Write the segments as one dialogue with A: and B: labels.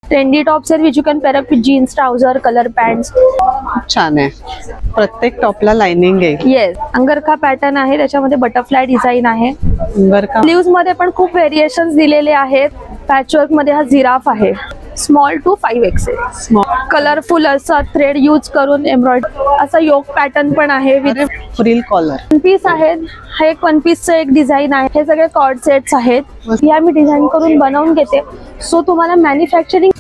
A: Trendy tops आहेत which you can pair up with jeans, trouser, colour pants.
B: छान आहे. प्रत्येक टॉपला लाइनिंग आहे.
A: येस, अंगरखा पॅटर्न आहे, त्याच्यामध्ये बटरफ्लाय डिझाइन आहे.
B: अंगरखा
A: स्लीव्स मध्ये पण खूप व्हेरिएशन्स दिलेले आहेत. पॅचवर्क मध्ये हा जिराफ आहे, स्मॉल टू 5XL. कलरफुल असा थ्रेड यूज करून एम्ब्रॉयडरी असा योक पॅटर्न पण आहे with
B: frill collar.
A: One piece आहेत. हे एक वन पीसचं एक डिझाइन आहे. हे सगळे कॉर्ड सेट्स आहेत. हे मी डिझाइन करून बनवून घेते. सो तुम्हाला मॅन्युफॅक्चरिंग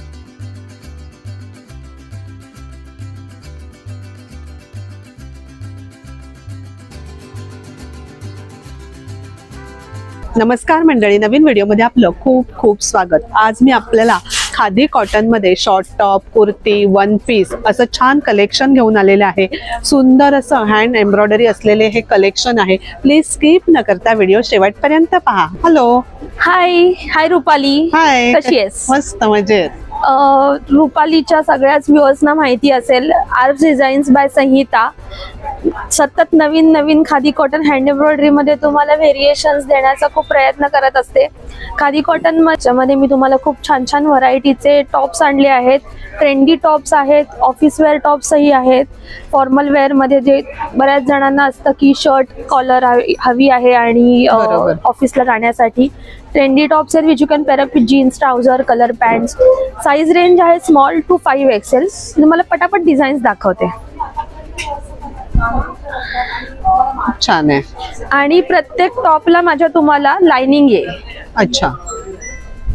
B: नमस्कार मंडळी, नवीन व्हिडिओमध्ये आपलं खूप खूप स्वागत. आज मी आपल्याला खादी कॉटन मध्ये short top, kurti, one piece असं छान कलेक्शन घेऊन आलेले आहे. सुंदर असं हँड एम्ब्रॉयडरी असलेले हे कलेक्शन आहे. प्लीज स्किप न करता व्हिडिओ शेवटपर्यंत पहा. हॅलो,
A: हाय रुपाली.
B: हाय,
A: कशी आहेस?
B: मस्त मजेत.
A: रुपालीच्या सगळ्याच व्ह्युअर्सना माहिती असेल, आर्ट्स डिझाईन्स बाय संहिता सतत नवीन नवीन खादी कॉटन हँड एम्ब्रॉयडरी मध्ये तुम्हाला व्हेरिएशन्स देण्याचा खूप प्रयत्न करत असते. खादी कॉटन मध्ये मी तुम्हाला खूप छान छान व्हरायटीचे टॉप्स आणले आहेत. ट्रेंडी टॉप्स आहेत, ऑफिस वेअर टॉप्सही आहेत. फॉर्मल वेअर मध्ये जे बऱ्याच जणांना असतं की शर्ट कॉलर हवी आहे आणि ऑफिसला जाण्यासाठी, ट्रेंडी टॉप्स आहेत which you can pair up with jeans, trouser, colour pants. Size range आहे स्मॉल टू 5XL. तुम्हाला पटापट डिझाईन्स दाखवते.
B: छान आहे.
A: आणि प्रत्येक टॉपला माझ्या तुम्हाला लाइनिंग आहे.
B: अच्छा,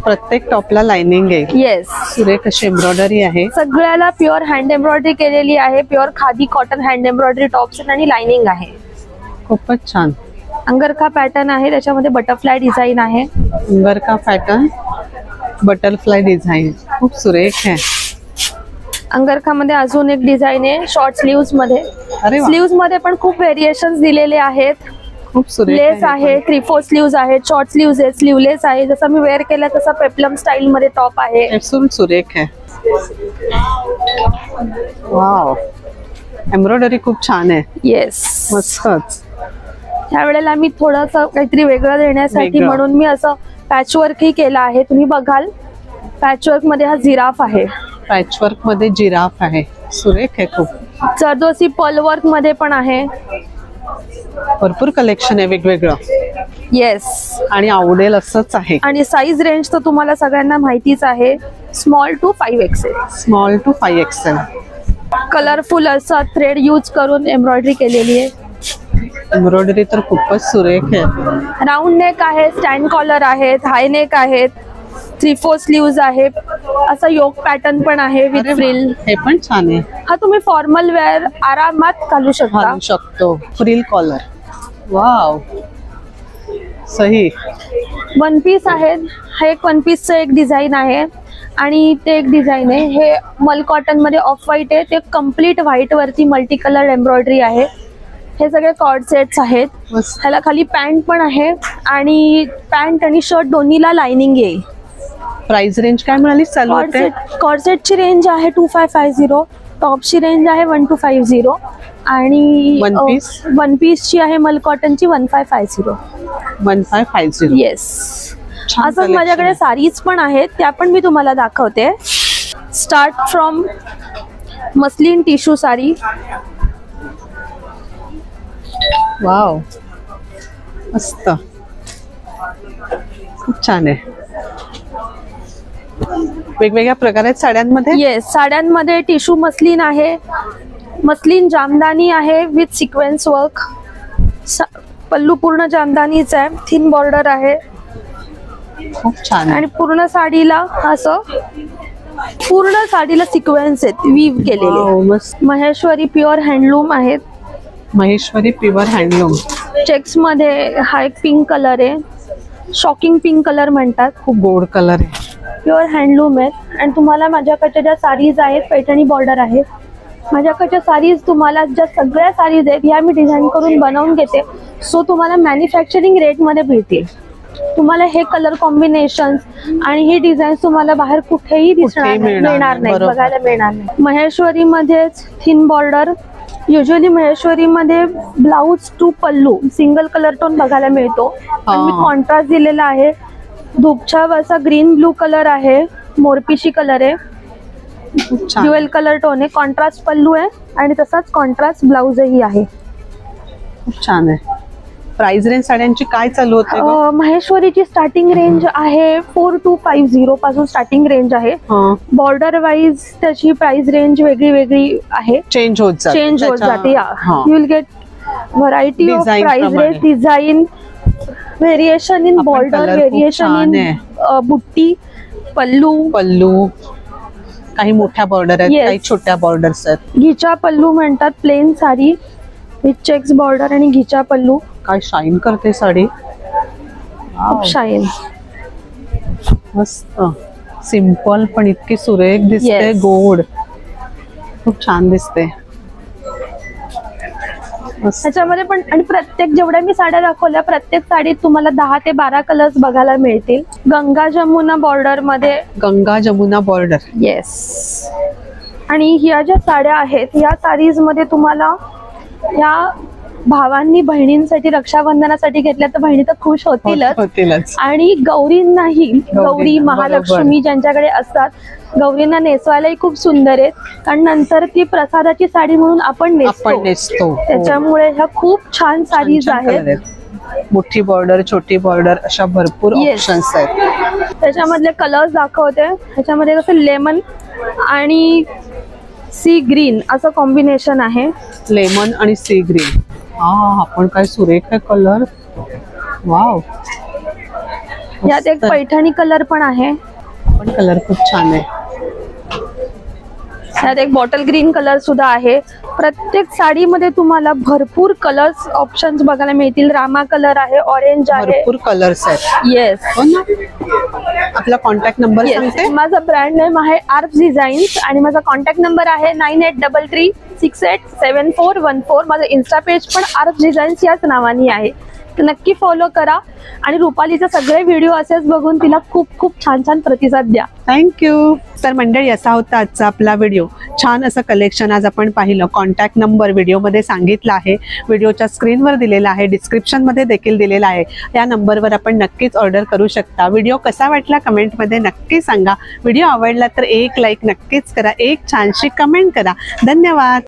B: प्रत्येक टॉपला लाइनिंग आहे.
A: येस,
B: सुरेख अशी एम्ब्रॉयडरी आहे.
A: सगळ्याला प्युअर हँड एम्ब्रॉयडरी केलेली आहे. Pure khadi cotton hand embroidery tops आणि लाइनिंग आहे.
B: खूपच छान.
A: अंगरखा पॅटर्न आहे, त्याच्यामध्ये बटरफ्लाय डिझाइन आहे.
B: अंगरखा पॅटर्न, बटरफ्लाय डिझाइन खूप सुरेख आहे.
A: अंगरखा मध्ये अजून एक डिझाइन आहे शॉर्ट स्लीव्स मध्ये. स्लीव्स मध्ये पण खूप व्हेरिएशन्स दिलेले आहेत.
B: खूप सुरेख
A: लेस आहे, 3/4 स्लीव्स आहेत, शॉर्ट स्लीव्स आहेत, स्लीवलेस आहे. जसं मी वेअर केलं तसं पेप्लम स्टाईल मध्ये टॉप आहे.
B: एकदम सुरेख आहे. वाव, एम्ब्रॉयडरी खूप छान आहे.
A: येस,
B: मस्तच.
A: ह्या वेळेला मी थोडंसं काहीतरी वेगळं देण्यासाठी म्हणून मी असं पॅचवर्क ही केलं आहे. तुम्ही बघाल पॅचवर्क मध्ये हा जिराफ आहे.
B: पॅचवर्क मध्ये जिराफ आहे, सुरेख आहे खूप.
A: जरदोसी पर्ल वर्क मध्ये पण आहे.
B: भरपूर कलेक्शन आहे वेगवेगळं.
A: येस,
B: आणि आवडेल असंच आहे.
A: आणि साईज रेंज तर तुम्हाला सगळ्यांना माहितीच आहे, small to 5XL.
B: Small to 5XL.
A: Colourful असा थ्रेड यूज करून एम्ब्रॉयडरी केलेली आहे.
B: एम्ब्रॉयडरी तर खूपच सुरेख आहे.
A: राऊंड नेक आहे, स्टँड कॉलर आहेत, हाय नेक आहेत, 3/4 स्लीव्स आहे. असा योक पॅटर्न पण आहे विथ फ्रिल.
B: हे पण छान आहे.
A: हा तुम्ही फॉर्मल वेअर आरामात घालू
B: शकतो. Frill collar. वाव, सही.
A: वन पीस आहेत. हा एक वन पीसचं एक डिझाइन आहे आणि ते एक डिझाइन आहे. हे मल कॉटन मध्ये ऑफ व्हाईट आहे. ते कम्प्लीट व्हाईट वरती मल्टी कलर एम्ब्रॉयडरी आहे. हे सगळे कॉर्ड सेट्स आहेत. ह्याला खाली पॅन्ट पण आहे आणि पॅन्ट आणि शर्ट दोन्हीला लाइनिंग येईल.
B: प्राइस रेंज काय म्हणाली चालू होते?
A: कॉर्ड सेटची रेंज आहे 2550. टॉपची रेंज आहे 1250 आणि वन पीसची आहे मल कॉटनची 1550.
B: 1550.
A: येस. असंच माझ्याकडे साडीज पण आहेत, त्या पण मी तुम्हाला दाखवते. Start from muslin tissue sari.
B: Wow, मस्त, खूप छान आहे. वेगवेगळ्या प्रकारात साड्यांमध्ये.
A: येस, साड्यांमध्ये टिश्यू मस्लिन आहे, मस्लिन जामदानी आहे विथ सिक्वेन्स वर्क. पल्लू पूर्ण जामदानीच आहे, थिन बॉर्डर आहे.
B: खूप छान. आणि
A: पूर्ण साडीला असं पूर्ण साडीला सिक्वेन्स आहेत वीव केलेले. महेश्वरी प्युअर हँडलूम आहेत.
B: Maheshwari pure handloom.
A: चेक्स मध्ये हा एक पिंक कलर आहे, शॉकिंग पिंक कलर म्हणतात. खूप
B: गोड कलर आहे.
A: प्युअर हँडलूम आहेत. आणि तुम्हाला माझ्याकडच्या ज्या साडीज आहेत पैठणी बॉर्डर आहे. माझ्याकडच्या साडीज तुम्हाला ज्या सगळ्या साडीज आहेत ह्या मी डिझाईन करून बनवून घेते. सो तुम्हाला मॅन्युफॅक्चरिंग रेट मध्ये भेटेल. तुम्हाला हे कलर कॉम्बिनेशन आणि ही डिझाईन तुम्हाला बाहेर कुठेही मिळणार नाही, बघायला मिळणार नाही. महेश्वरी मध्येच थिन बॉर्डर. युजली महेश्वरी मध्ये blouse to pallu single colour tone बघायला मिळतो. मी कॉन्ट्रास्ट दिलेला आहे. धूपछाव असा ग्रीन ब्लू कलर आहे. मोरपिशी कलर आहे,
B: खूप छान.
A: ड्युएल कलर टोन आहे, कॉन्ट्रास्ट पल्लू आहे आणि तसाच कॉन्ट्रास्ट ब्लाउजही आहे.
B: खूप छान आहे. प्राइस रेंज साड्यांची काय चालू होते ग?
A: महेश्वरीची स्टार्टिंग रेंज आहे 4250 पासून स्टार्टिंग रेंज आहे. बॉर्डर वाईज त्याची प्राइस रेंज वेगळी वेगळी आहे,
B: चेंज होत
A: जाते.
B: हा.
A: You will get variety of
B: Design
A: price
B: प्रमाणे.
A: रेंज, डिझाईन, व्हेरिएशन इन
B: आपण
A: बॉर्डर,
B: color खूप
A: व्हेरिएशन
B: छान
A: इन बुट्टी, पल्लू.
B: पल्लू काही मोठ्या बॉर्डर आहेत,
A: Yes.
B: काही छोट्या बॉर्डर्स आहेत.
A: घिचा पल्लू म्हणतात, plain sari with checks border आणि घिचा पल्लू.
B: काय शाईन करते साडी.
A: खूप शाईन.
B: मस्त सिंपल पण इतकी सुरेख दिसते.
A: Yes.
B: गोड, खूप छान दिसते. मस्त.
A: ह्याच्यामध्ये पण आणि प्रत्येक जेवढ्या मी साड्या दाखवल्या प्रत्येक साडीत तुम्हाला 10 ते 12 कलर्स बघायला मिळतील. गंगा जमुना बॉर्डर मध्ये.
B: गंगा जमुना बॉर्डर.
A: येस. आणि ह्या ज्या साड्या आहेत या साडीज मध्ये तुम्हाला या भावांनी बहिणींसाठी रक्षाबंधनासाठी घेतल्या तर बहिणी तर खुश होतीलच. आणि गौरींनाही, गौरी महालक्ष्मी ज्यांच्याकडे असतात गौरींना नेसवायलाही खूप सुंदर आहेत, कारण नंतर ती प्रसादाची साडी म्हणून आपण नेसतो. त्याच्यामुळे ह्या खूप छान साडीज आहेत.
B: मोठी बॉर्डर, छोटी बॉर्डर अशा भरपूर ऑप्शन्स आहेत.
A: त्याच्यामधले कलर्स दाखवते. ह्याच्यामध्ये कसं लेमन आणि सी ग्रीन असं कॉम्बिनेशन आहे.
B: लेमन आणि सी ग्रीन. हा पण काय सुरेख आहे कलर. वाव.
A: यात एक पैठणी कलर पण आहे.
B: पण कलर खूप छान आहे.
A: यात एक बॉटल ग्रीन कलर सुद्धा आहे. प्रत्येक साडीमध्ये तुम्हाला भरपूर कलर्स ऑप्शन्स बघायला मिळतील. रामा कलर आहे, ऑरेंज आहे,
B: भरपूर कलर्स आहेत.
A: येस.
B: हो ना. आपला कॉन्टॅक्ट नंबर सांगते.
A: माझा ब्रँड नेम आहे आर्फ डिझाईन्स आणि माझा कॉन्टॅक्ट नंबर आहे 9833687414. माझं इन्स्टा पेज पण आर्फ डिझाईन्स याच नावाने आहे, तर नक्की फॉलो करा. आणि रुपालीचे सगळे व्हिडिओ असेच बघून तिला खूप खूप छान छान प्रतिसाद द्या.
B: थँक्यू. तर मंडळी, असा होता आजचा आपला व्हिडिओ. छान असं कलेक्शन आज आपण पाहिलं. कॉन्टॅक्ट नंबर व्हिडिओमध्ये सांगितला आहे, व्हिडिओच्या स्क्रीनवर दिलेला आहे, डिस्क्रिप्शनमध्ये देखील दिलेला आहे. या नंबरवर आपण नक्कीच ऑर्डर करू शकता. व्हिडिओ कसा वाटला कमेंटमध्ये नक्की सांगा. व्हिडिओ आवडला तर एक लाईक नक्कीच करा, एक छानशी कमेंट करा. धन्यवाद.